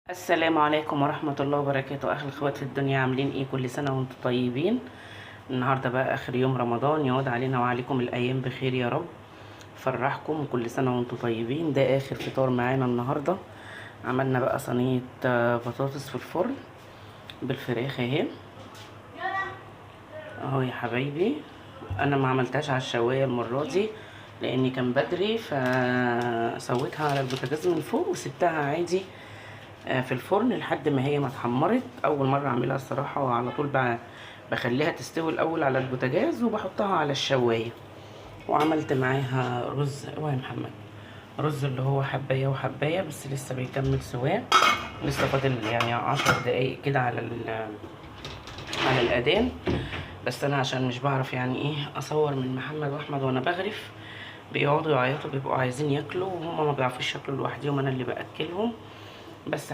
السلام عليكم ورحمة الله وبركاته. أهل الأخوات في الدنيا، عاملين ايه؟ كل سنة وانتم طيبين. النهاردة بقى آخر يوم رمضان، يعود علينا وعليكم الأيام بخير يا رب، فرحكم وكل سنة وانتم طيبين. ده آخر فطار معانا النهاردة. عملنا بقى صينية بطاطس في الفرن بالفراخ اهي اهو يا حبايبي. انا ما عملتهاش على الشوايه المره دي لاني كان بدري، فسويتها على البوتاجاز من فوق وسبتها عادي في الفرن لحد ما هي ما اتحمرت. اول مره اعملها الصراحه، وعلى طول بخليها تستوي الاول على البوتاجاز وبحطها على الشوايه. وعملت معاها رز يا محمد، رز اللي هو حبايه وحبايه، بس لسه بيكمل سواه. لسه فاضل يعني 10 دقايق كده على الاذان. بس انا عشان مش بعرف يعني ايه اصور من محمد واحمد وانا بغرف، بيقعدوا يعيطوا، بيبقوا عايزين ياكلوا وهم ما بيعرفوش ياكلوا لوحدهم، انا اللي باكلهم. بس